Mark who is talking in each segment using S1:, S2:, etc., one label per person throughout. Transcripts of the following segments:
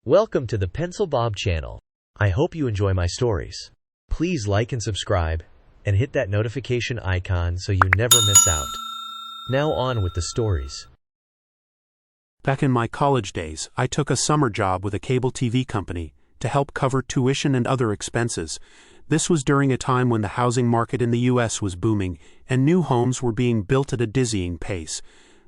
S1: Welcome to the Pencil Bob channel. I hope you enjoy my stories. Please like and subscribe, and hit that notification icon so you never miss out. Now on with the stories.
S2: Back in my college days, I took a summer job with a cable TV company to help cover tuition and other expenses. This was during a time when the housing market in the U.S. was booming, and new homes were being built at a dizzying pace.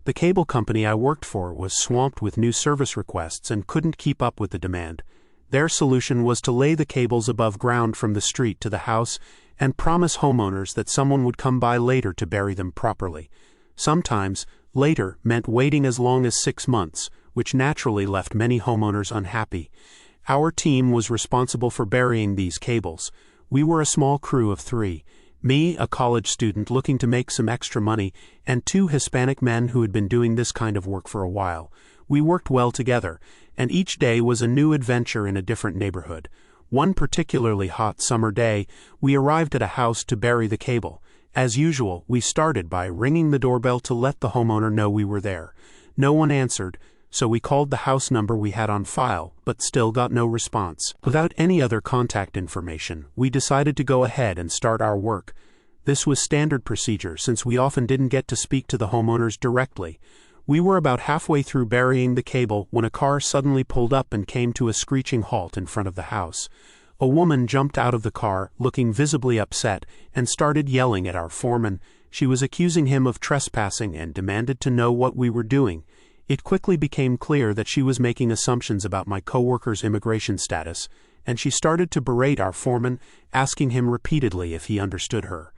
S2: The cable company I worked for was swamped with new service requests and couldn't keep up with the demand. Their solution was to lay the cables above ground from the street to the house and promise homeowners that someone would come by later to bury them properly. Sometimes, later meant waiting as long as 6 months, which naturally left many homeowners unhappy. Our team was responsible for burying these cables. We were a small crew of 3. Me, a college student looking to make some extra money, and 2 Hispanic men who had been doing this kind of work for a while. We worked well together, and each day was a new adventure in a different neighborhood. One particularly hot summer day, we arrived at a house to bury the cable. As usual, we started by ringing the doorbell to let the homeowner know we were there. No one answered, so we called the house number we had on file, but still got no response. Without any other contact information, we decided to go ahead and start our work. This was standard procedure since we often didn't get to speak to the homeowners directly. We were about halfway through burying the cable when a car suddenly pulled up and came to a screeching halt in front of the house. A woman jumped out of the car, looking visibly upset, and started yelling at our foreman. She was accusing him of trespassing and demanded to know what we were doing. It quickly became clear that she was making assumptions about my coworker's immigration status, and she started to berate our foreman, asking him repeatedly if he understood her.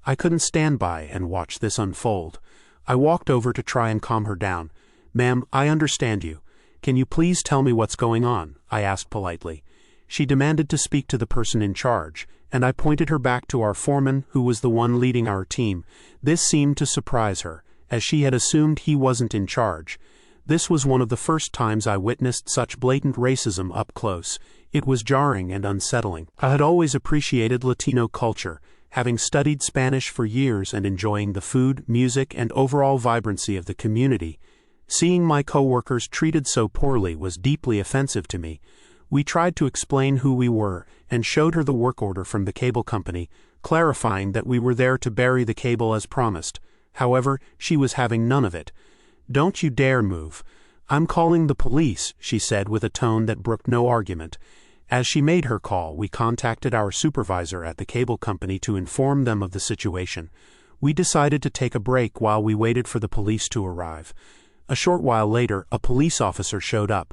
S2: I couldn't stand by and watch this unfold. I walked over to try and calm her down. "Ma'am, I understand you. Can you please tell me what's going on?" I asked politely. She demanded to speak to the person in charge, and I pointed her back to our foreman, who was the one leading our team. This seemed to surprise her, as she had assumed he wasn't in charge. This was one of the first times I witnessed such blatant racism up close. It was jarring and unsettling. I had always appreciated Latino culture, having studied Spanish for years and enjoying the food, music, and overall vibrancy of the community. Seeing my coworkers treated so poorly was deeply offensive to me. We tried to explain who we were and showed her the work order from the cable company, clarifying that we were there to bury the cable as promised. However, she was having none of it. "Don't you dare move. I'm calling the police," she said with a tone that brooked no argument. As she made her call, we contacted our supervisor at the cable company to inform them of the situation. We decided to take a break while we waited for the police to arrive. A short while later, a police officer showed up.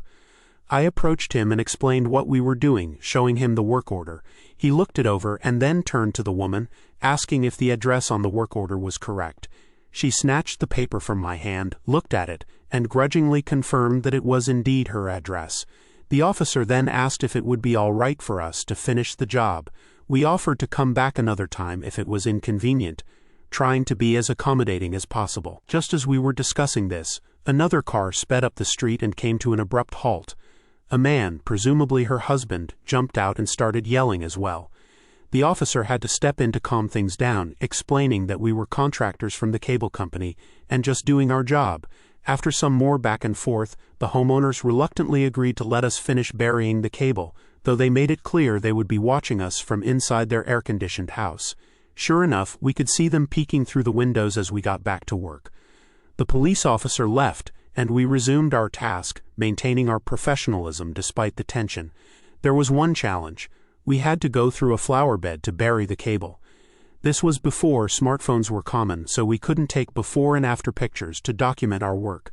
S2: I approached him and explained what we were doing, showing him the work order. He looked it over and then turned to the woman, asking if the address on the work order was correct. She snatched the paper from my hand, looked at it, and grudgingly confirmed that it was indeed her address. The officer then asked if it would be all right for us to finish the job. We offered to come back another time if it was inconvenient, trying to be as accommodating as possible. Just as we were discussing this, another car sped up the street and came to an abrupt halt. A man, presumably her husband, jumped out and started yelling as well. The officer had to step in to calm things down, explaining that we were contractors from the cable company and just doing our job. After some more back and forth, the homeowners reluctantly agreed to let us finish burying the cable, though they made it clear they would be watching us from inside their air-conditioned house. Sure enough, we could see them peeking through the windows as we got back to work. The police officer left, and we resumed our task, maintaining our professionalism despite the tension. There was one challenge. We had to go through a flower bed to bury the cable. This was before smartphones were common, so we couldn't take before and after pictures to document our work.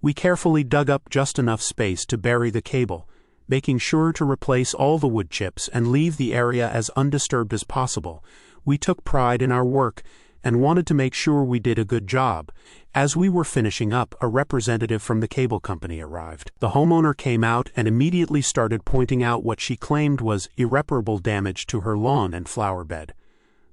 S2: We carefully dug up just enough space to bury the cable, making sure to replace all the wood chips and leave the area as undisturbed as possible. We took pride in our work and wanted to make sure we did a good job. As we were finishing up, a representative from the cable company arrived. The homeowner came out and immediately started pointing out what she claimed was irreparable damage to her lawn and flower bed.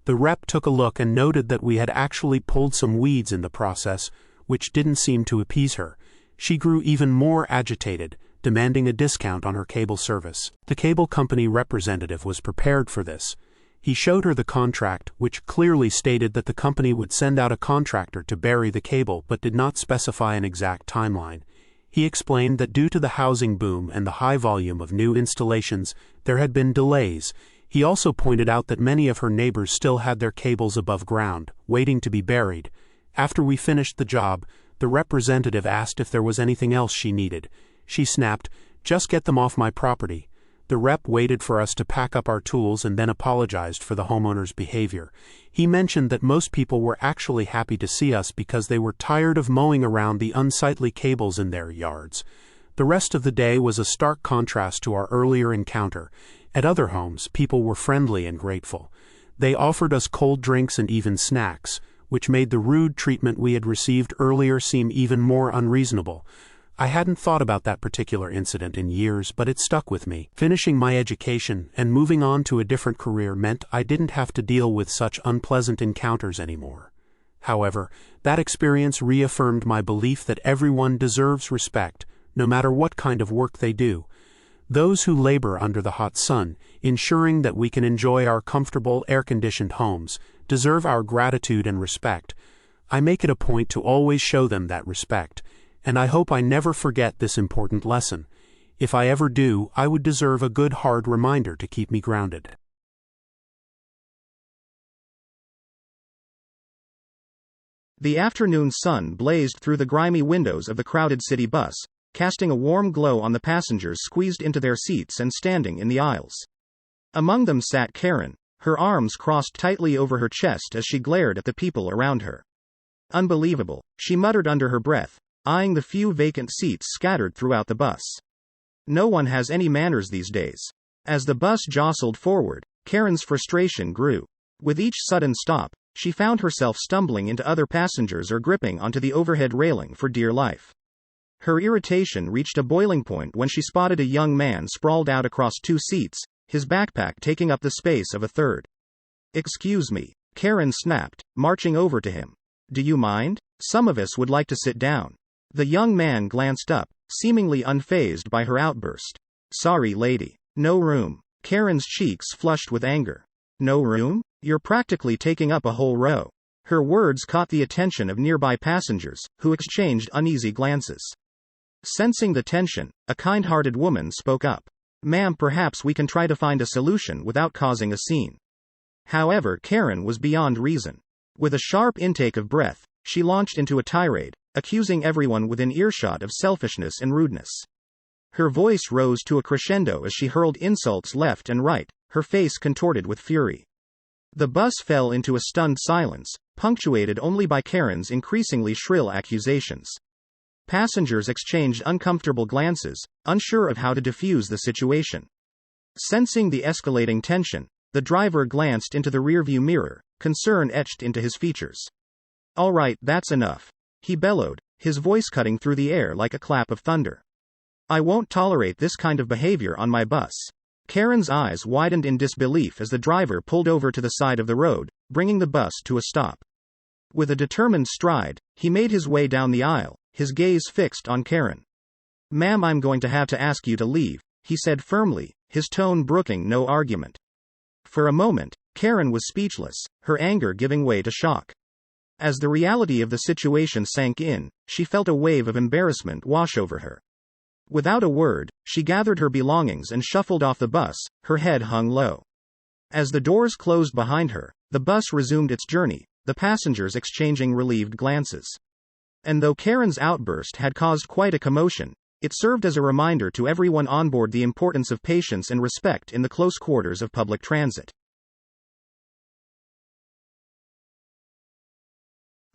S2: The rep took a look and noted that we had actually pulled some weeds in the process, which didn't seem to appease her. She grew even more agitated, demanding a discount on her cable service. The cable company representative was prepared for this. He showed her the contract, which clearly stated that the company would send out a contractor to bury the cable but did not specify an exact timeline. He explained that due to the housing boom and the high volume of new installations, there had been delays. He also pointed out that many of her neighbors still had their cables above ground, waiting to be buried. After we finished the job, the representative asked if there was anything else she needed. She snapped, "Just get them off my property." The rep waited for us to pack up our tools and then apologized for the homeowner's behavior. He mentioned that most people were actually happy to see us because they were tired of mowing around the unsightly cables in their yards. The rest of the day was a stark contrast to our earlier encounter. At other homes, people were friendly and grateful. They offered us cold drinks and even snacks, which made the rude treatment we had received earlier seem even more unreasonable. I hadn't thought about that particular incident in years, but it stuck with me. Finishing my education and moving on to a different career meant I didn't have to deal with such unpleasant encounters anymore. However, that experience reaffirmed my belief that everyone deserves respect, no matter what kind of work they do. Those who labor under the hot sun, ensuring that we can enjoy our comfortable, air-conditioned homes, deserve our gratitude and respect. I make it a point to always show them that respect, and I hope I never forget this important lesson. If I ever do, I would deserve a good hard reminder to keep me grounded.
S3: The afternoon sun blazed through the grimy windows of the crowded city bus, casting a warm glow on the passengers squeezed into their seats and standing in the aisles. Among them sat Karen, her arms crossed tightly over her chest as she glared at the people around her. "Unbelievable," she muttered under her breath, eyeing the few vacant seats scattered throughout the bus. "No one has any manners these days." As the bus jostled forward, Karen's frustration grew. With each sudden stop, she found herself stumbling into other passengers or gripping onto the overhead railing for dear life. Her irritation reached a boiling point when she spotted a young man sprawled out across two seats, his backpack taking up the space of a third. "Excuse me," Karen snapped, marching over to him. "Do you mind? Some of us would like to sit down." The young man glanced up, seemingly unfazed by her outburst. "Sorry, lady. No room." Karen's cheeks flushed with anger. "No room? You're practically taking up a whole row." Her words caught the attention of nearby passengers, who exchanged uneasy glances. Sensing the tension, a kind-hearted woman spoke up. "Ma'am, perhaps we can try to find a solution without causing a scene." However, Karen was beyond reason. With a sharp intake of breath, she launched into a tirade, accusing everyone within earshot of selfishness and rudeness. Her voice rose to a crescendo as she hurled insults left and right, her face contorted with fury. The bus fell into a stunned silence, punctuated only by Karen's increasingly shrill accusations. Passengers exchanged uncomfortable glances, unsure of how to defuse the situation. Sensing the escalating tension, the driver glanced into the rearview mirror, concern etched into his features. "All right, that's enough," he bellowed, his voice cutting through the air like a clap of thunder. "I won't tolerate this kind of behavior on my bus." Karen's eyes widened in disbelief as the driver pulled over to the side of the road, bringing the bus to a stop. With a determined stride, he made his way down the aisle, his gaze fixed on Karen. "Ma'am, I'm going to have to ask you to leave," he said firmly, his tone brooking no argument. For a moment, Karen was speechless, her anger giving way to shock. As the reality of the situation sank in, she felt a wave of embarrassment wash over her. Without a word, she gathered her belongings and shuffled off the bus, her head hung low. As the doors closed behind her, the bus resumed its journey, the passengers exchanging relieved glances. And though Karen's outburst had caused quite a commotion, it served as a reminder to everyone on board the importance of patience and respect in the close quarters of public transit.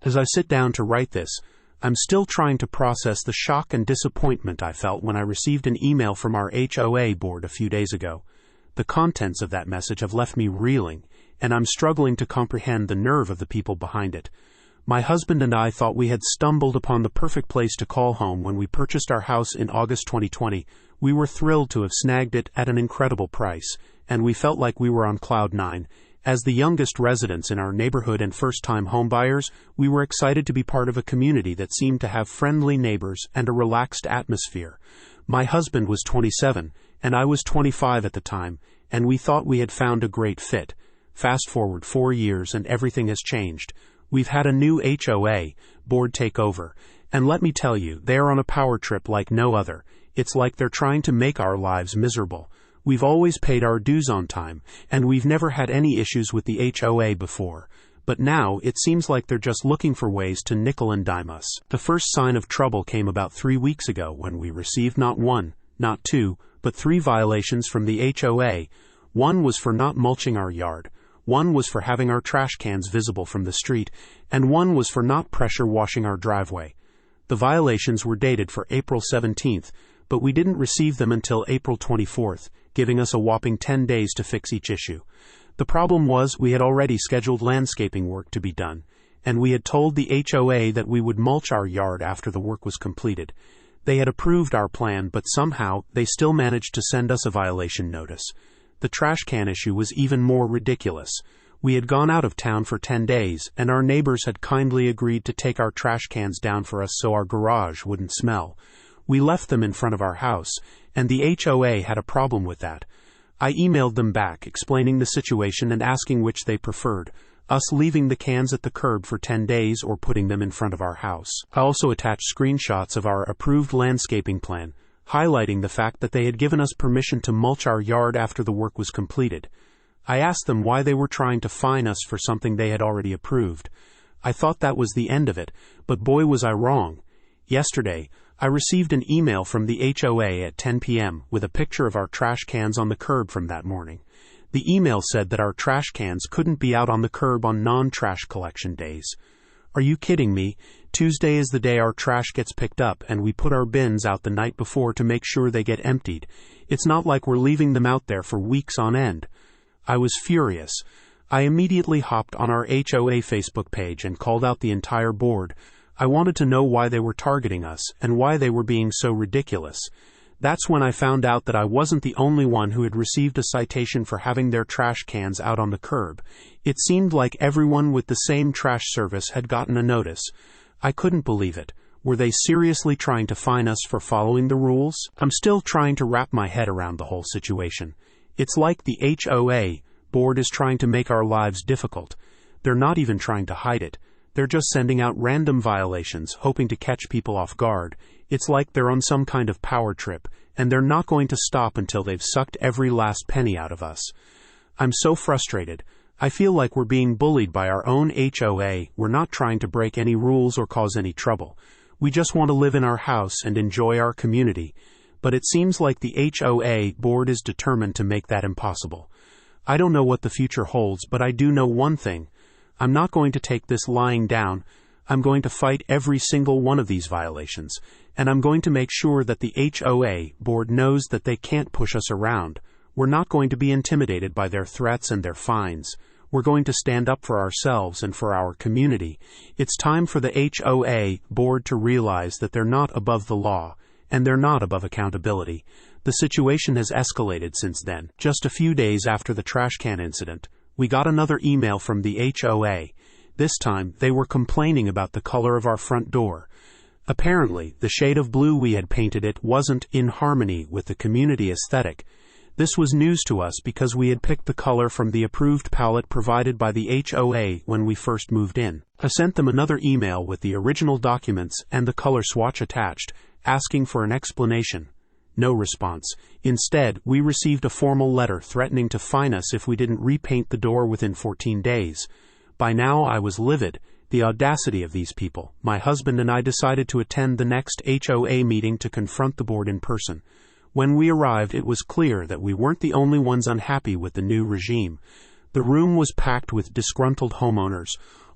S2: As I sit down to write this, I'm still trying to process the shock and disappointment I felt when I received an email from our HOA board a few days ago. The contents of that message have left me reeling, and I'm struggling to comprehend the nerve of the people behind it. My husband and I thought we had stumbled upon the perfect place to call home when we purchased our house in August 2020. We were thrilled to have snagged it at an incredible price, and we felt like we were on cloud nine. As the youngest residents in our neighborhood and first-time homebuyers, we were excited to be part of a community that seemed to have friendly neighbors and a relaxed atmosphere. My husband was 27, and I was 25 at the time, and we thought we had found a great fit. Fast forward 4 years and everything has changed. We've had a new HOA board take over, And let me tell you, they are on a power trip like no other. It's like they're trying to make our lives miserable. We've always paid our dues on time, and we've never had any issues with the HOA before. But now, it seems like they're just looking for ways to nickel and dime us. The first sign of trouble came about 3 weeks ago when we received not 1, not 2, but 3 violations from the HOA. 1 was for not mulching our yard, 1 was for having our trash cans visible from the street, and 1 was for not pressure washing our driveway. The violations were dated for April 17th, but we didn't receive them until April 24th, giving us a whopping 10 days to fix each issue. The problem was we had already scheduled landscaping work to be done, and we had told the HOA that we would mulch our yard after the work was completed. They had approved our plan, but somehow they still managed to send us a violation notice. The trash can issue was even more ridiculous. We had gone out of town for 10 days, and our neighbors had kindly agreed to take our trash cans down for us so our garage wouldn't smell. We left them in front of our house, and the HOA had a problem with that. I emailed them back, explaining the situation and asking which they preferred, us leaving the cans at the curb for 10 days or putting them in front of our house. I also attached screenshots of our approved landscaping plan, highlighting the fact that they had given us permission to mulch our yard after the work was completed. I asked them why they were trying to fine us for something they had already approved. I thought that was the end of it, but boy was I wrong. Yesterday, I received an email from the HOA at 10 p.m. with a picture of our trash cans on the curb from that morning. The email said that our trash cans couldn't be out on the curb on non-trash collection days. Are you kidding me? Tuesday is the day our trash gets picked up, and we put our bins out the night before to make sure they get emptied. It's not like we're leaving them out there for weeks on end. I was furious. I immediately hopped on our HOA Facebook page and called out the entire board. I wanted to know why they were targeting us and why they were being so ridiculous. That's when I found out that I wasn't the only one who had received a citation for having their trash cans out on the curb. It seemed like everyone with the same trash service had gotten a notice. I couldn't believe it. Were they seriously trying to fine us for following the rules? I'm still trying to wrap my head around the whole situation. It's like the HOA board is trying to make our lives difficult. They're not even trying to hide it. They're just sending out random violations, hoping to catch people off guard. It's like they're on some kind of power trip, and they're not going to stop until they've sucked every last penny out of us. I'm so frustrated. I feel like we're being bullied by our own HOA. We're not trying to break any rules or cause any trouble. We just want to live in our house and enjoy our community. But it seems like the HOA board is determined to make that impossible. I don't know what the future holds, but I do know one thing. I'm not going to take this lying down. I'm going to fight every single one of these violations, and I'm going to make sure that the HOA board knows that they can't push us around. We're not going to be intimidated by their threats and their fines. We're going to stand up for ourselves and for our community. It's time for the HOA board to realize that they're not above the law, and they're not above accountability. The situation has escalated since then. Just a few days after the trash can incident, we got another email from the HOA. This time, they were complaining about the color of our front door. Apparently, the shade of blue we had painted it wasn't in harmony with the community aesthetic. This was news to us because we had picked the color from the approved palette provided by the HOA when we first moved in. I sent them another email with the original documents and the color swatch attached, asking for an explanation. No response. Instead, we received a formal letter threatening to fine us if we didn't repaint the door within 14 days. By now, I was livid. The audacity of these people. My husband and I decided to attend the next HOA meeting to confront the board in person. When we arrived, it was clear that we weren't the only ones unhappy with the new regime. The room was packed with disgruntled homeowners,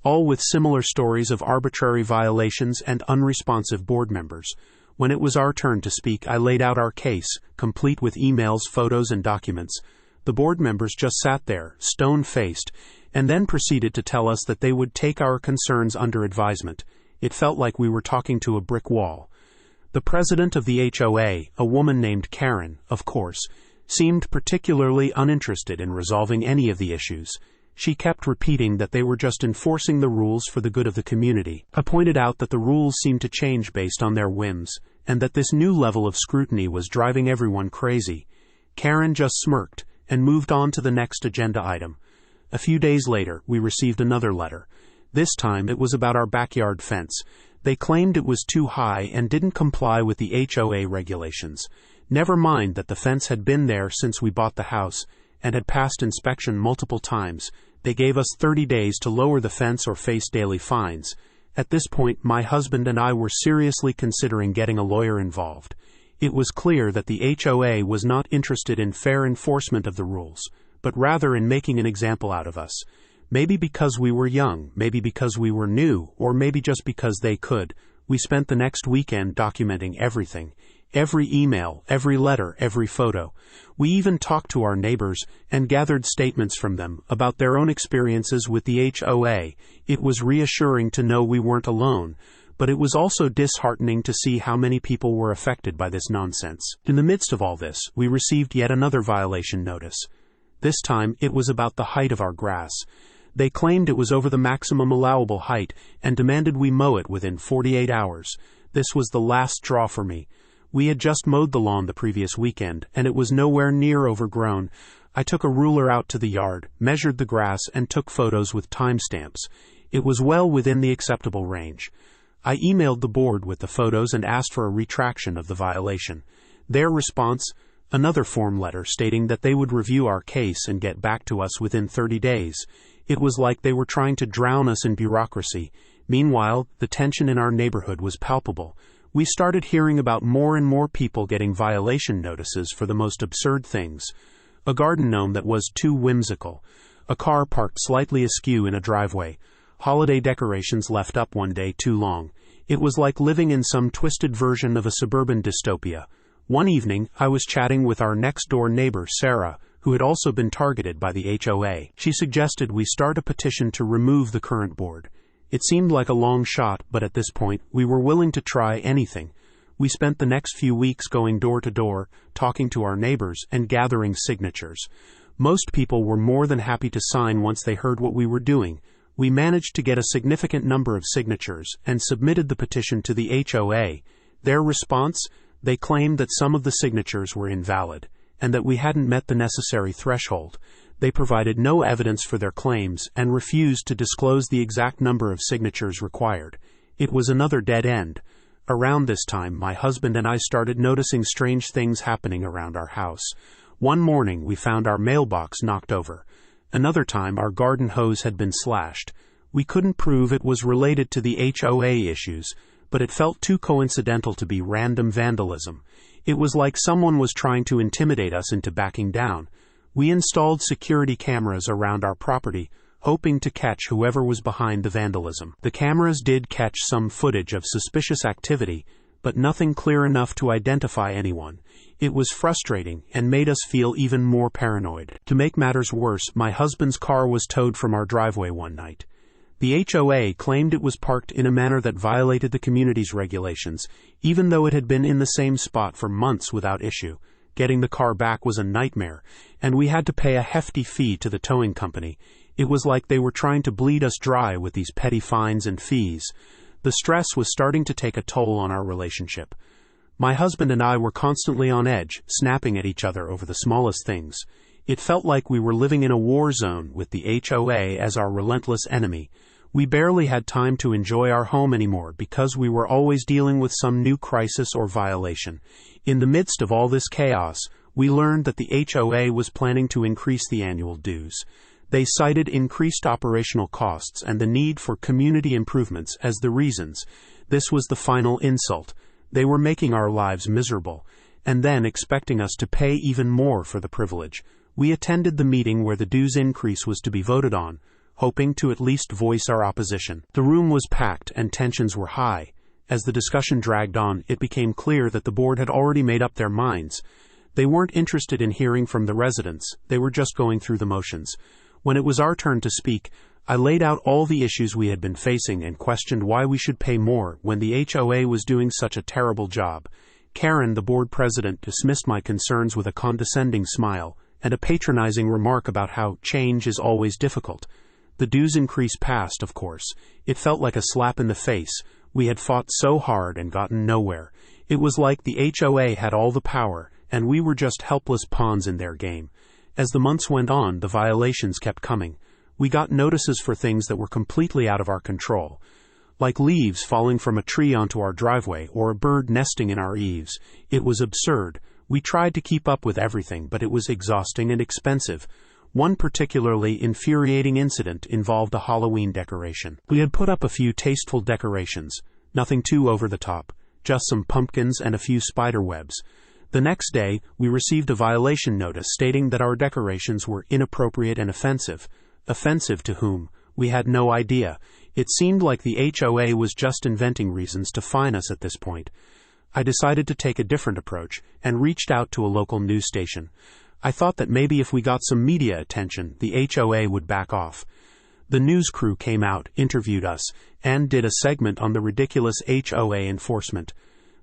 S2: all with similar stories of arbitrary violations and unresponsive board members. When it was our turn to speak, I laid out our case, complete with emails, photos, and documents. The board members just sat there, stone-faced, and then proceeded to tell us that they would take our concerns under advisement. It felt like we were talking to a brick wall. The president of the HOA, a woman named Karen, of course, seemed particularly uninterested in resolving any of the issues. She kept repeating that they were just enforcing the rules for the good of the community. I pointed out that the rules seemed to change based on their whims, and that this new level of scrutiny was driving everyone crazy. Karen just smirked and moved on to the next agenda item. A few days later, we received another letter. This time, it was about our backyard fence. They claimed it was too high and didn't comply with the HOA regulations. Never mind that the fence had been there since we bought the house and had passed inspection multiple times. They gave us 30 days to lower the fence or face daily fines. At this point, my husband and I were seriously considering getting a lawyer involved. It was clear that the HOA was not interested in fair enforcement of the rules, but rather in making an example out of us. Maybe because we were young, maybe because we were new, or maybe just because they could. We spent the next weekend documenting everything. Every email, every letter, every photo. We even talked to our neighbors and gathered statements from them about their own experiences with the HOA. It was reassuring to know we weren't alone, but it was also disheartening to see how many people were affected by this nonsense. In the midst of all this, we received yet another violation notice. This time, it was about the height of our grass. They claimed it was over the maximum allowable height and demanded we mow it within 48 hours. This was the last straw for me. We had just mowed the lawn the previous weekend, and it was nowhere near overgrown. I took a ruler out to the yard, measured the grass, and took photos with timestamps. It was well within the acceptable range. I emailed the board with the photos and asked for a retraction of the violation. Their response? Another form letter stating that they would review our case and get back to us within 30 days. It was like they were trying to drown us in bureaucracy. Meanwhile, the tension in our neighborhood was palpable. We started hearing about more and more people getting violation notices for the most absurd things. A garden gnome that was too whimsical. A car parked slightly askew in a driveway. Holiday decorations left up one day too long. It was like living in some twisted version of a suburban dystopia. One evening, I was chatting with our next-door neighbor, Sarah, who had also been targeted by the HOA. She suggested we start a petition to remove the current board. It seemed like a long shot, but at this point, we were willing to try anything. We spent the next few weeks going door to door, talking to our neighbors, and gathering signatures. Most people were more than happy to sign once they heard what we were doing. We managed to get a significant number of signatures and submitted the petition to the HOA. Their response? They claimed that some of the signatures were invalid, and that we hadn't met the necessary threshold. They provided no evidence for their claims and refused to disclose the exact number of signatures required. It was another dead end. Around this time, my husband and I started noticing strange things happening around our house. One morning, we found our mailbox knocked over. Another time, our garden hose had been slashed. We couldn't prove it was related to the HOA issues, but it felt too coincidental to be random vandalism. It was like someone was trying to intimidate us into backing down. We installed security cameras around our property, hoping to catch whoever was behind the vandalism. The cameras did catch some footage of suspicious activity, but nothing clear enough to identify anyone. It was frustrating and made us feel even more paranoid. To make matters worse, my husband's car was towed from our driveway one night. The HOA claimed it was parked in a manner that violated the community's regulations, even though it had been in the same spot for months without issue. Getting the car back was a nightmare, and we had to pay a hefty fee to the towing company. It was like they were trying to bleed us dry with these petty fines and fees. The stress was starting to take a toll on our relationship. My husband and I were constantly on edge, snapping at each other over the smallest things. It felt like we were living in a war zone with the HOA as our relentless enemy. We barely had time to enjoy our home anymore because we were always dealing with some new crisis or violation. In the midst of all this chaos, we learned that the HOA was planning to increase the annual dues. They cited increased operational costs and the need for community improvements as the reasons. This was the final insult. They were making our lives miserable, and then expecting us to pay even more for the privilege. We attended the meeting where the dues increase was to be voted on, hoping to at least voice our opposition. The room was packed and tensions were high. As the discussion dragged on, it became clear that the board had already made up their minds. They weren't interested in hearing from the residents, they were just going through the motions. When it was our turn to speak, I laid out all the issues we had been facing and questioned why we should pay more when the HOA was doing such a terrible job. Karen, the board president, dismissed my concerns with a condescending smile and a patronizing remark about how change is always difficult. The dues increase passed, of course. It felt like a slap in the face. We had fought so hard and gotten nowhere. It was like the HOA had all the power, and we were just helpless pawns in their game. As the months went on, the violations kept coming. We got notices for things that were completely out of our control. like leaves falling from a tree onto our driveway or a bird nesting in our eaves. It was absurd. We tried to keep up with everything, but it was exhausting and expensive. One particularly infuriating incident involved a Halloween decoration. We had put up a few tasteful decorations, nothing too over the top, just some pumpkins and a few spider webs. The next day, we received a violation notice stating that our decorations were inappropriate and offensive. Offensive to whom? We had no idea. It seemed like the HOA was just inventing reasons to fine us at this point. I decided to take a different approach and reached out to a local news station. I thought that maybe if we got some media attention, the HOA would back off. The news crew came out, interviewed us, and did a segment on the ridiculous HOA enforcement.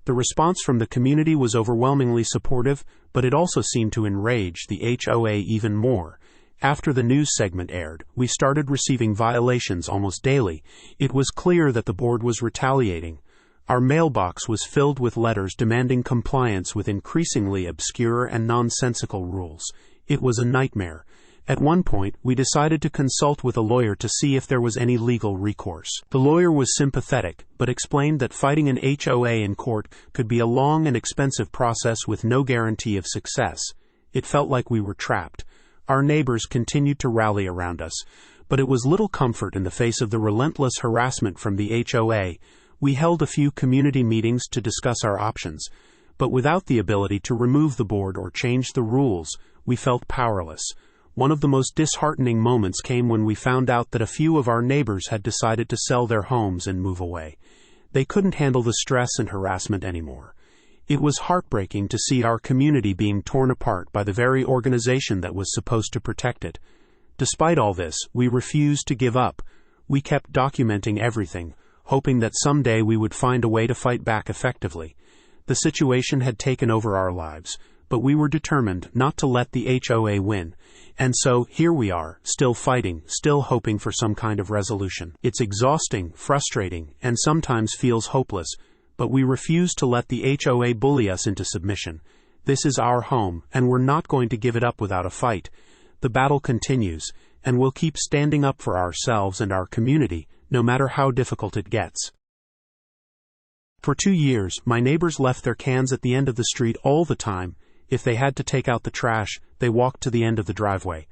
S2: The response from the community was overwhelmingly supportive, but it also seemed to enrage the HOA even more. After the news segment aired, we started receiving violations almost daily. It was clear that the board was retaliating. Our mailbox was filled with letters demanding compliance with increasingly obscure and nonsensical rules. It was a nightmare. At one point, we decided to consult with a lawyer to see if there was any legal recourse. The lawyer was sympathetic, but explained that fighting an HOA in court could be a long and expensive process with no guarantee of success. It felt like we were trapped. Our neighbors continued to rally around us, but it was little comfort in the face of the relentless harassment from the HOA. We held a few community meetings to discuss our options, but without the ability to remove the board or change the rules, we felt powerless. One of the most disheartening moments came when we found out that a few of our neighbors had decided to sell their homes and move away. They couldn't handle the stress and harassment anymore. It was heartbreaking to see our community being torn apart by the very organization that was supposed to protect it. Despite all this, we refused to give up. We kept documenting everything, hoping that someday we would find a way to fight back effectively. The situation had taken over our lives, but we were determined not to let the HOA win. And so, here we are, still fighting, still hoping for some kind of resolution. It's exhausting, frustrating, and sometimes feels hopeless, but we refuse to let the HOA bully us into submission. This is our home, and we're not going to give it up without a fight. The battle continues, and we'll keep standing up for ourselves and our community, no matter how difficult it gets. For 2 years, my neighbors left their cans at the end of the street all the time. If they had to take out the trash, they walked to the end of the driveway.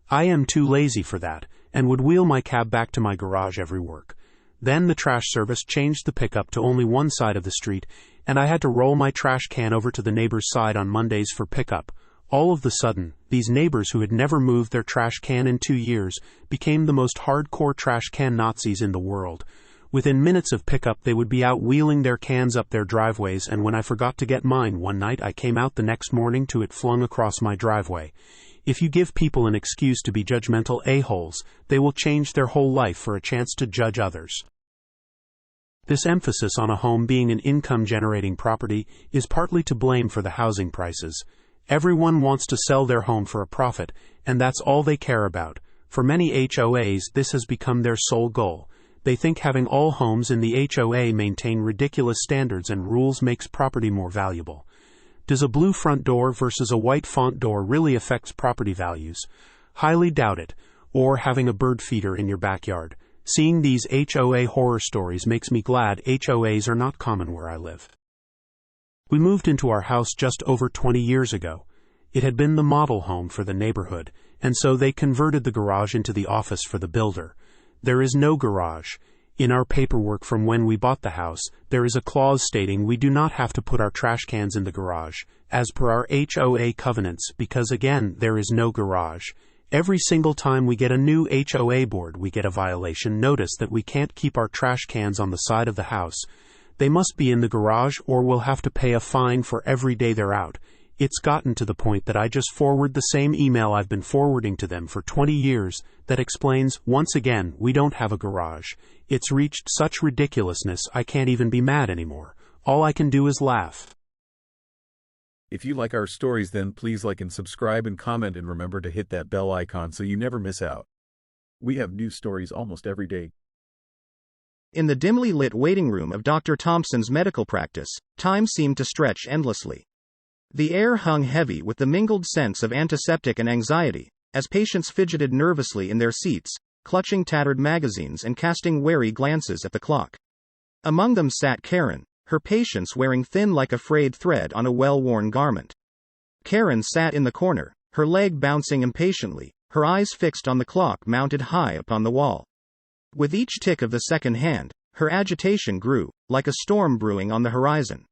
S2: I am too lazy for that, and would wheel my cab back to my garage every work. Then the trash service changed the pickup to only one side of the street, and I had to roll my trash can over to the neighbor's side on Mondays for pickup. All of a sudden, these neighbors who had never moved their trash can in 2 years became the most hardcore trash can Nazis in the world. Within minutes of pickup, they would be out wheeling their cans up their driveways, and when I forgot to get mine one night, I came out the next morning to it flung across my driveway. If you give people an excuse to be judgmental a-holes, they will change their whole life for a chance to judge others. This emphasis on a home being an income-generating property is partly to blame for the housing prices. Everyone wants to sell their home for a profit, and that's all they care about. For many HOAs, this has become their sole goal. They think having all homes in the HOA maintain ridiculous standards and rules makes property more valuable. Does a blue front door versus a white font door really affect property values? Highly doubt it. Or having a bird feeder in your backyard. Seeing these HOA horror stories makes me glad HOAs are not common where I live. We moved into our house just over 20 years ago. It had been the model home for the neighborhood, and so they converted the garage into the office for the builder. There is no garage. In our paperwork from when we bought the house, there is a clause stating we do not have to put our trash cans in the garage, as per our HOA covenants, because again, there is no garage. Every single time we get a new HOA board, we get a violation notice that we can't keep our trash cans on the side of the house. They must be in the garage or we'll have to pay a fine for every day they're out. It's gotten to the point that I just forward the same email I've been forwarding to them for 20 years that explains, once again, we don't have a garage. It's reached such ridiculousness I can't even be mad anymore. All I can do is laugh.
S4: If you like our stories, then please like and subscribe and comment, and remember to hit that bell icon so you never miss out. We have new stories almost every day.
S3: In the dimly lit waiting room of Dr. Thompson's medical practice, time seemed to stretch endlessly. The air hung heavy with the mingled sense of antiseptic and anxiety, as patients fidgeted nervously in their seats, clutching tattered magazines and casting wary glances at the clock. Among them sat Karen, her patience wearing thin like a frayed thread on a well-worn garment. Karen sat in the corner, her leg bouncing impatiently, her eyes fixed on the clock mounted high upon the wall. With each tick of the second hand, her agitation grew, like a storm brewing on the horizon.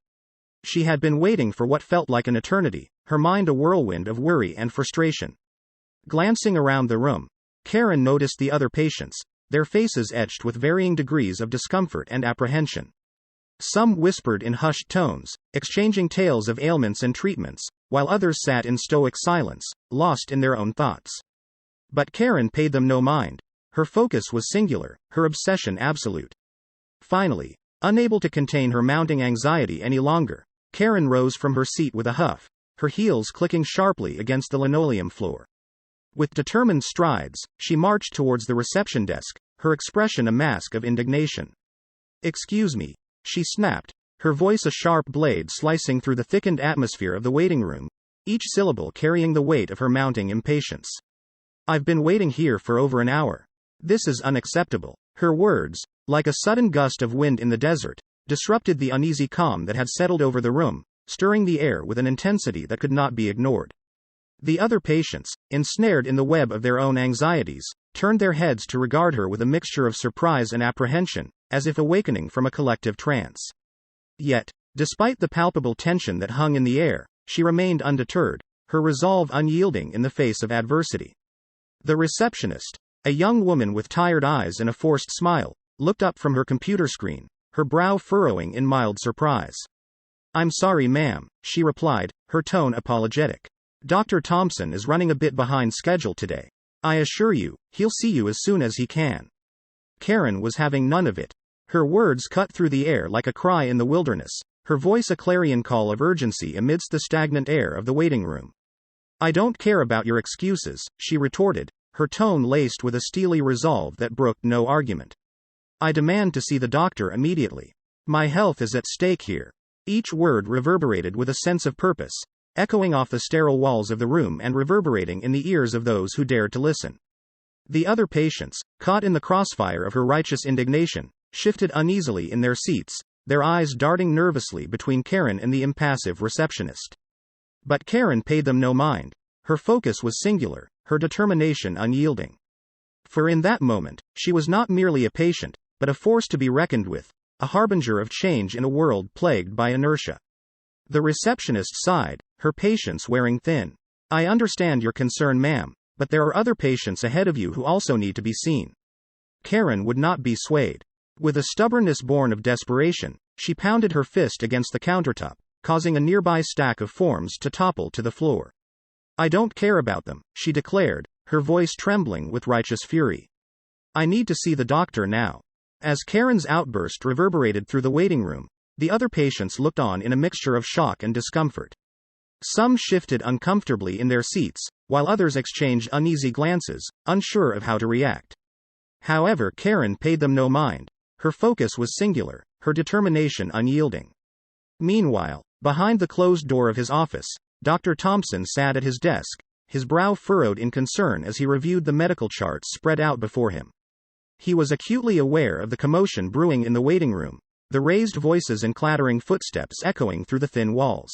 S3: She had been waiting for what felt like an eternity, her mind a whirlwind of worry and frustration. Glancing around the room, Karen noticed the other patients, their faces etched with varying degrees of discomfort and apprehension. Some whispered in hushed tones, exchanging tales of ailments and treatments, while others sat in stoic silence, lost in their own thoughts. But Karen paid them no mind. Her focus was singular, her obsession absolute. Finally, unable to contain her mounting anxiety any longer, Karen rose from her seat with a huff, her heels clicking sharply against the linoleum floor. With determined strides, she marched towards the reception desk, her expression a mask of indignation. "Excuse me," she snapped, her voice a sharp blade slicing through the thickened atmosphere of the waiting room, each syllable carrying the weight of her mounting impatience. "I've been waiting here for over an hour. This is unacceptable." Her words, like a sudden gust of wind in the desert, disrupted the uneasy calm that had settled over the room, stirring the air with an intensity that could not be ignored. The other patients, ensnared in the web of their own anxieties, turned their heads to regard her with a mixture of surprise and apprehension, as if awakening from a collective trance. Yet, despite the palpable tension that hung in the air, she remained undeterred, her resolve unyielding in the face of adversity. The receptionist, a young woman with tired eyes and a forced smile, looked up from her computer screen, her brow furrowing in mild surprise. "I'm sorry, ma'am," she replied, her tone apologetic. "Dr. Thompson is running a bit behind schedule today. I assure you, he'll see you as soon as he can." Karen was having none of it. Her words cut through the air like a cry in the wilderness, her voice a clarion call of urgency amidst the stagnant air of the waiting room. "I don't care about your excuses," she retorted, her tone laced with a steely resolve that brooked no argument. "I demand to see the doctor immediately. My health is at stake here." Each word reverberated with a sense of purpose, echoing off the sterile walls of the room and reverberating in the ears of those who dared to listen. The other patients, caught in the crossfire of her righteous indignation, shifted uneasily in their seats, their eyes darting nervously between Karen and the impassive receptionist. But Karen paid them no mind. Her focus was singular, her determination unyielding. For in that moment, she was not merely a patient, but a force to be reckoned with, a harbinger of change in a world plagued by inertia. The receptionist sighed, her patience wearing thin. "I understand your concern, ma'am, but there are other patients ahead of you who also need to be seen." Karen would not be swayed. With a stubbornness born of desperation, she pounded her fist against the countertop, causing a nearby stack of forms to topple to the floor. "I don't care about them," she declared, her voice trembling with righteous fury. "I need to see the doctor now." As Karen's outburst reverberated through the waiting room, the other patients looked on in a mixture of shock and discomfort. Some shifted uncomfortably in their seats, while others exchanged uneasy glances, unsure of how to react. However, Karen paid them no mind. Her focus was singular, her determination unyielding. Meanwhile, behind the closed door of his office, Dr. Thompson sat at his desk, his brow furrowed in concern as he reviewed the medical charts spread out before him. He was acutely aware of the commotion brewing in the waiting room, the raised voices and clattering footsteps echoing through the thin walls.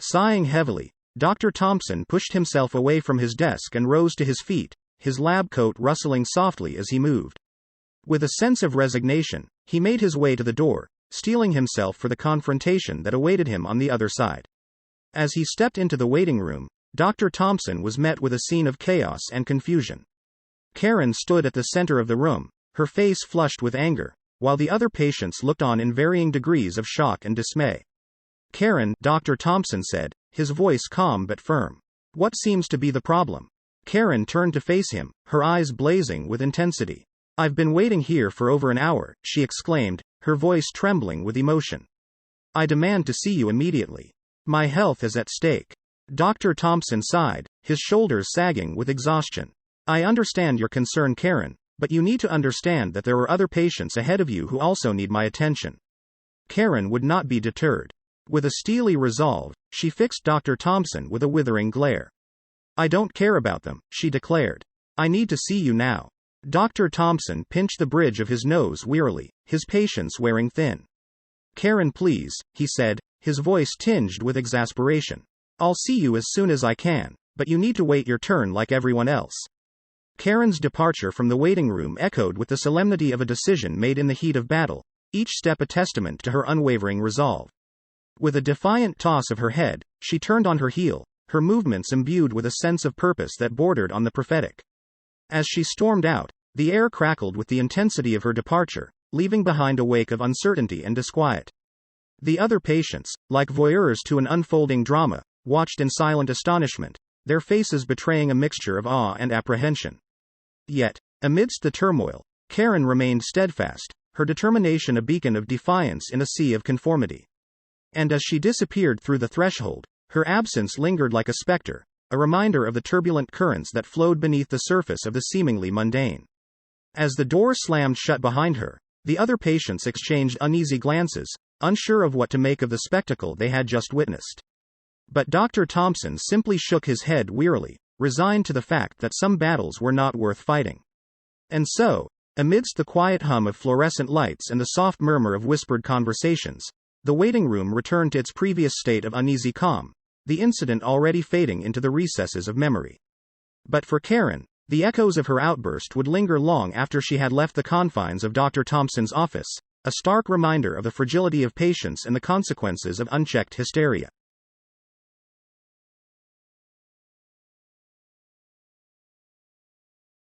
S3: Sighing heavily, Dr. Thompson pushed himself away from his desk and rose to his feet, his lab coat rustling softly as he moved. With a sense of resignation, he made his way to the door, steeling himself for the confrontation that awaited him on the other side. As he stepped into the waiting room, Dr. Thompson was met with a scene of chaos and confusion. Karen stood at the center of the room, her face flushed with anger, while the other patients looked on in varying degrees of shock and dismay. "Karen," Dr. Thompson said, his voice calm but firm. "What seems to be the problem?" Karen turned to face him, her eyes blazing with intensity. "I've been waiting here for over an hour," she exclaimed, her voice trembling with emotion. "I demand to see you immediately. My health is at stake." Dr. Thompson sighed, his shoulders sagging with exhaustion. "I understand your concern, Karen, but you need to understand that there are other patients ahead of you who also need my attention." Karen would not be deterred. With a steely resolve, she fixed Dr. Thompson with a withering glare. "I don't care about them," she declared. "I need to see you now." Dr. Thompson pinched the bridge of his nose wearily, his patience wearing thin. "Karen, please," he said, his voice tinged with exasperation. "I'll see you as soon as I can, but you need to wait your turn like everyone else." Karen's departure from the waiting room echoed with the solemnity of a decision made in the heat of battle, each step a testament to her unwavering resolve. With a defiant toss of her head, she turned on her heel, her movements imbued with a sense of purpose that bordered on the prophetic. As she stormed out, the air crackled with the intensity of her departure, leaving behind a wake of uncertainty and disquiet. The other patients, like voyeurs to an unfolding drama, watched in silent astonishment, their faces betraying a mixture of awe and apprehension. Yet, amidst the turmoil, Karen remained steadfast, her determination a beacon of defiance in a sea of conformity. And as she disappeared through the threshold, her absence lingered like a specter, a reminder of the turbulent currents that flowed beneath the surface of the seemingly mundane. As the door slammed shut behind her, the other patients exchanged uneasy glances, unsure of what to make of the spectacle they had just witnessed. But Dr. Thompson simply shook his head wearily, resigned to the fact that some battles were not worth fighting. And so, amidst the quiet hum of fluorescent lights and the soft murmur of whispered conversations, the waiting room returned to its previous state of uneasy calm, the incident already fading into the recesses of memory. But for Karen, the echoes of her outburst would linger long after she had left the confines of Dr. Thompson's office, a stark reminder of the fragility of patience and the consequences of unchecked hysteria.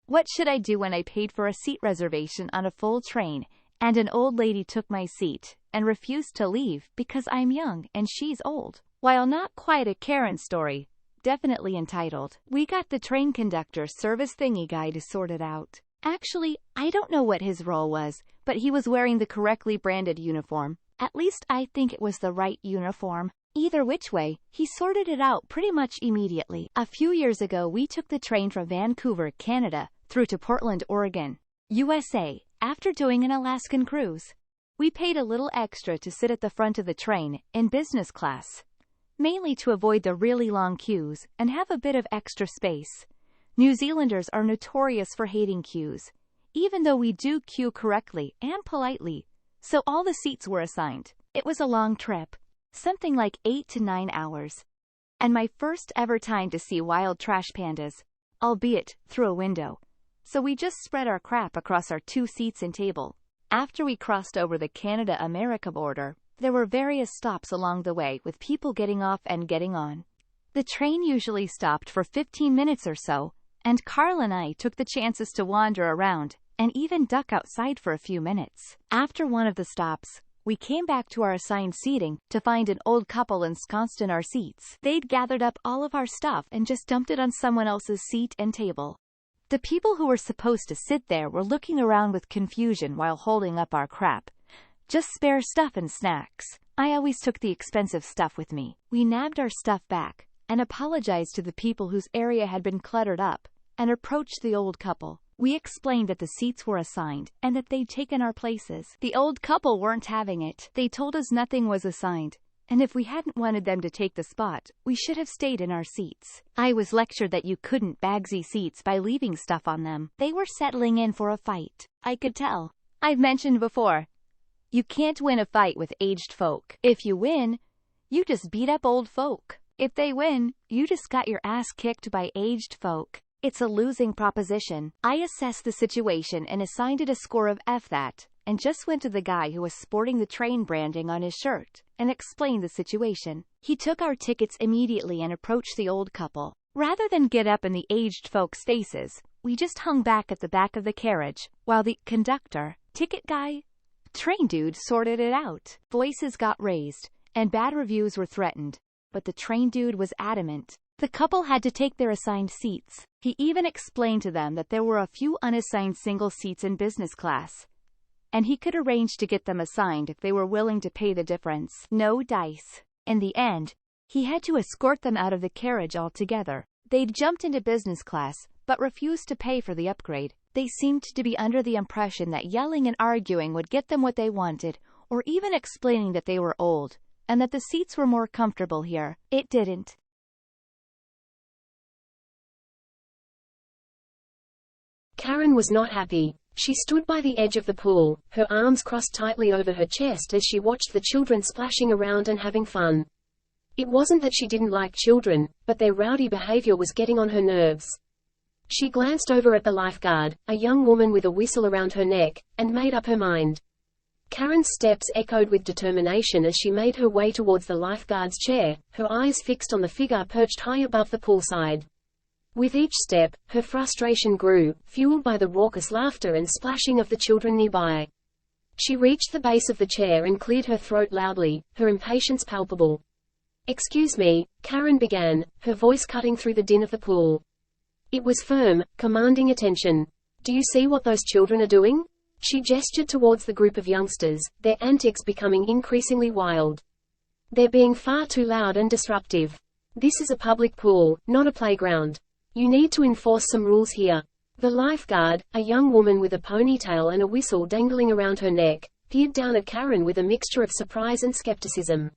S5: What should I do when I paid for a seat reservation on a full train, and an old lady took my seat, and refused to leave because I'm young and she's old? While not quite a Karen story, definitely entitled. We got the train conductor service thingy guy to sort it out. Actually, I don't know what his role was, but he was wearing the correctly branded uniform. At least I think it was the right uniform. Either which way, he sorted it out pretty much immediately. A few years ago we took the train from Vancouver, Canada, through to Portland, Oregon, USA, after doing an Alaskan cruise. We paid a little extra to sit at the front of the train, in business class, mainly to avoid the really long queues and have a bit of extra space. New Zealanders are notorious for hating queues, even though we do queue correctly and politely, so all the seats were assigned. It was a long trip, something like 8 to 9 hours, and my first ever time to see wild trash pandas, albeit through a window. So we just spread our crap across our 2 seats and table. After we crossed over the Canada-America border, there were various stops along the way with people getting off and getting on. The train usually stopped for 15 minutes or so, and Carl and I took the chances to wander around, and even duck outside for a few minutes. After one of the stops, we came back to our assigned seating to find an old couple ensconced in our seats. They'd gathered up all of our stuff and just dumped it on someone else's seat and table. The people who were supposed to sit there were looking around with confusion while holding up our crap. Just spare stuff and snacks. I always took the expensive stuff with me. We nabbed our stuff back, and apologized to the people whose area had been cluttered up, and approached the old couple. We explained that the seats were assigned, and that they'd taken our places. The old couple weren't having it. They told us nothing was assigned, and if we hadn't wanted them to take the spot, we should have stayed in our seats. I was lectured that you couldn't bagsy seats by leaving stuff on them. They were settling in for a fight. I could tell. I've mentioned before, you can't win a fight with aged folk. If you win, you just beat up old folk. If they win, you just got your ass kicked by aged folk. It's a losing proposition. I assessed the situation and assigned it a score of F that, and just went to the guy who was sporting the train branding on his shirt, and explained the situation. He took our tickets immediately and approached the old couple. Rather than get up in the aged folks' faces, we just hung back at the back of the carriage, while the conductor, ticket guy, train dude sorted it out. Voices got raised, and bad reviews were threatened, but the train dude was adamant. The couple had to take their assigned seats. He even explained to them that there were a few unassigned single seats in business class, and he could arrange to get them assigned if they were willing to pay the difference. No dice. In the end, he had to escort them out of the carriage altogether. They'd jumped into business class, but refused to pay for the upgrade. They seemed to be under the impression that yelling and arguing would get them what they wanted, or even explaining that they were old, and that the seats were more comfortable here. It didn't.
S6: Karen was not happy. She stood by the edge of the pool, her arms crossed tightly over her chest as she watched the children splashing around and having fun. It wasn't that she didn't like children, but their rowdy behavior was getting on her nerves. She glanced over at the lifeguard, a young woman with a whistle around her neck, and made up her mind. Karen's steps echoed with determination as she made her way towards the lifeguard's chair, her eyes fixed on the figure perched high above the poolside. With each step, her frustration grew, fueled by the raucous laughter and splashing of the children nearby. She reached the base of the chair and cleared her throat loudly, her impatience palpable. "Excuse me," Karen began, her voice cutting through the din of the pool. It was firm, commanding attention. "Do you see what those children are doing?" She gestured towards the group of youngsters, their antics becoming increasingly wild. "They're being far too loud and disruptive. This is a public pool, not a playground. You need to enforce some rules here." The lifeguard, a young woman with a ponytail and a whistle dangling around her neck, peered down at Karen with a mixture of surprise and skepticism.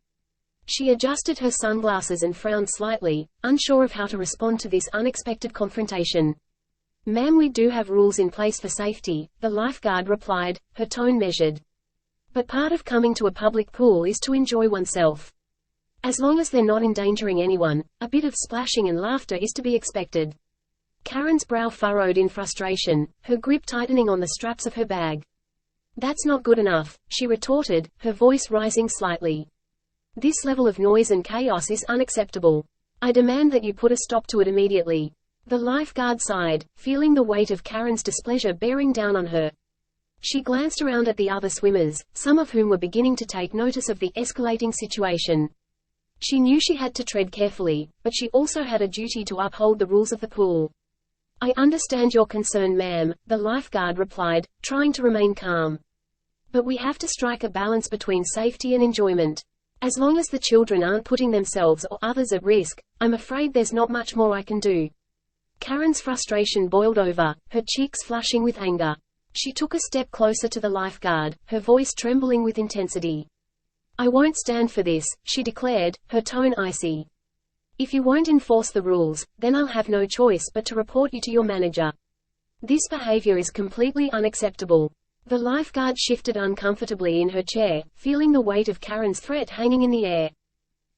S6: She adjusted her sunglasses and frowned slightly, unsure of how to respond to this unexpected confrontation. "Ma'am, we do have rules in place for safety," the lifeguard replied, her tone measured. "But part of coming to a public pool is to enjoy oneself. As long as they're not endangering anyone, a bit of splashing and laughter is to be expected." Karen's brow furrowed in frustration, her grip tightening on the straps of her bag. "That's not good enough," she retorted, her voice rising slightly. "This level of noise and chaos is unacceptable. I demand that you put a stop to it immediately." The lifeguard sighed, feeling the weight of Karen's displeasure bearing down on her. She glanced around at the other swimmers, some of whom were beginning to take notice of the escalating situation. She knew she had to tread carefully, but she also had a duty to uphold the rules of the pool. "I understand your concern, ma'am," the lifeguard replied, trying to remain calm. "But we have to strike a balance between safety and enjoyment. As long as the children aren't putting themselves or others at risk, I'm afraid there's not much more I can do." Karen's frustration boiled over, her cheeks flushing with anger. She took a step closer to the lifeguard, her voice trembling with intensity. "I won't stand for this," she declared, her tone icy. "If you won't enforce the rules, then I'll have no choice but to report you to your manager. This behavior is completely unacceptable." The lifeguard shifted uncomfortably in her chair, feeling the weight of Karen's threat hanging in the air.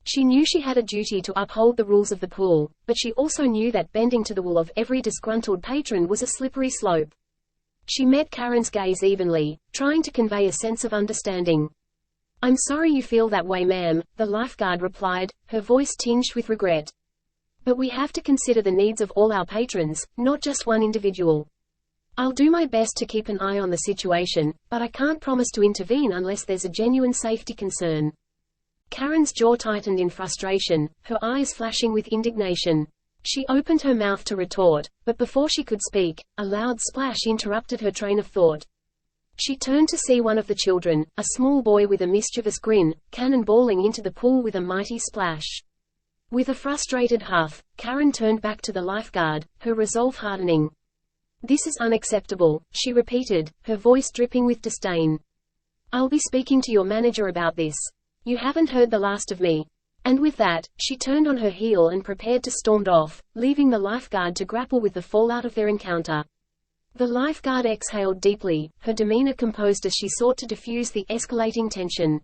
S6: She knew she had a duty to uphold the rules of the pool, but she also knew that bending to the will of every disgruntled patron was a slippery slope. She met Karen's gaze evenly, trying to convey a sense of understanding. "I'm sorry you feel that way, ma'am," the lifeguard replied, her voice tinged with regret. "But we have to consider the needs of all our patrons, not just one individual. I'll do my best to keep an eye on the situation, but I can't promise to intervene unless there's a genuine safety concern." Karen's jaw tightened in frustration, her eyes flashing with indignation. She opened her mouth to retort, but before she could speak, a loud splash interrupted her train of thought. She turned to see one of the children, a small boy with a mischievous grin, cannonballing into the pool with a mighty splash. With a frustrated huff, Karen turned back to the lifeguard, her resolve hardening. "This is unacceptable," she repeated, her voice dripping with disdain. "I'll be speaking to your manager about this. You haven't heard the last of me." And with that, she turned on her heel and prepared to storm off, leaving the lifeguard to grapple with the fallout of their encounter. The lifeguard exhaled deeply, her demeanor composed as she sought to diffuse the escalating tension.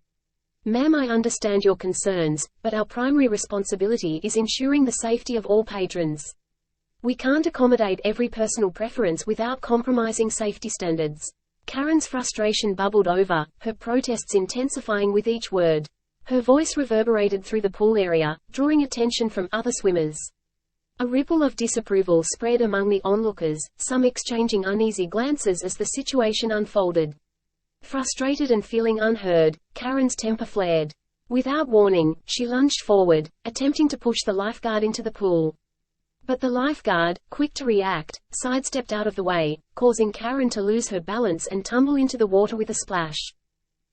S6: "Ma'am, I understand your concerns, but our primary responsibility is ensuring the safety of all patrons. We can't accommodate every personal preference without compromising safety standards." Karen's frustration bubbled over, her protests intensifying with each word. Her voice reverberated through the pool area, drawing attention from other swimmers. A ripple of disapproval spread among the onlookers, some exchanging uneasy glances as the situation unfolded. Frustrated and feeling unheard, Karen's temper flared. Without warning, she lunged forward, attempting to push the lifeguard into the pool. But the lifeguard, quick to react, sidestepped out of the way, causing Karen to lose her balance and tumble into the water with a splash.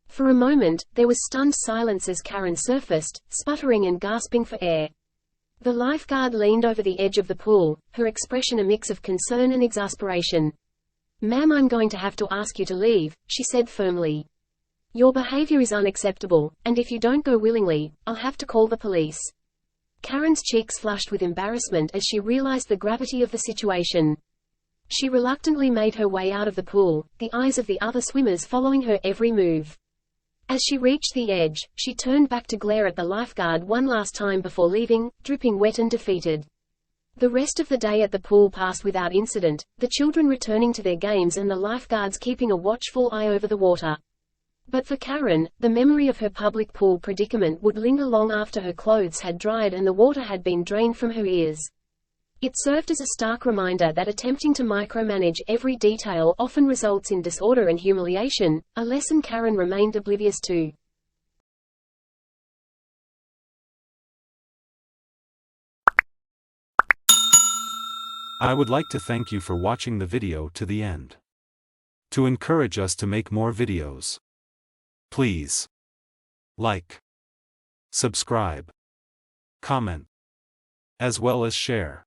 S6: For a moment, there was stunned silence as Karen surfaced, sputtering and gasping for air. The lifeguard leaned over the edge of the pool, her expression a mix of concern and exasperation. "Ma'am, I'm going to have to ask you to leave," she said firmly. "Your behavior is unacceptable, and if you don't go willingly, I'll have to call the police." Karen's cheeks flushed with embarrassment as she realized the gravity of the situation. She reluctantly made her way out of the pool, the eyes of the other swimmers following her every move. As she reached the edge, she turned back to glare at the lifeguard one last time before leaving, dripping wet and defeated. The rest of the day at the pool passed without incident, the children returning to their games and the lifeguards keeping a watchful eye over the water. But for Karen, the memory of her public pool predicament would linger long after her clothes had dried and the water had been drained from her ears. It served as a stark reminder that attempting to micromanage every detail often results in disorder and humiliation, a lesson Karen remained oblivious to.
S7: I would like to thank you for watching the video to the end. To encourage us to make more videos, please like, subscribe, comment, as well as share.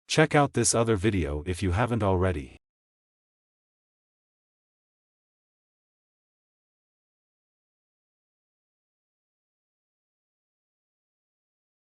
S7: Check out this other video if you haven't already.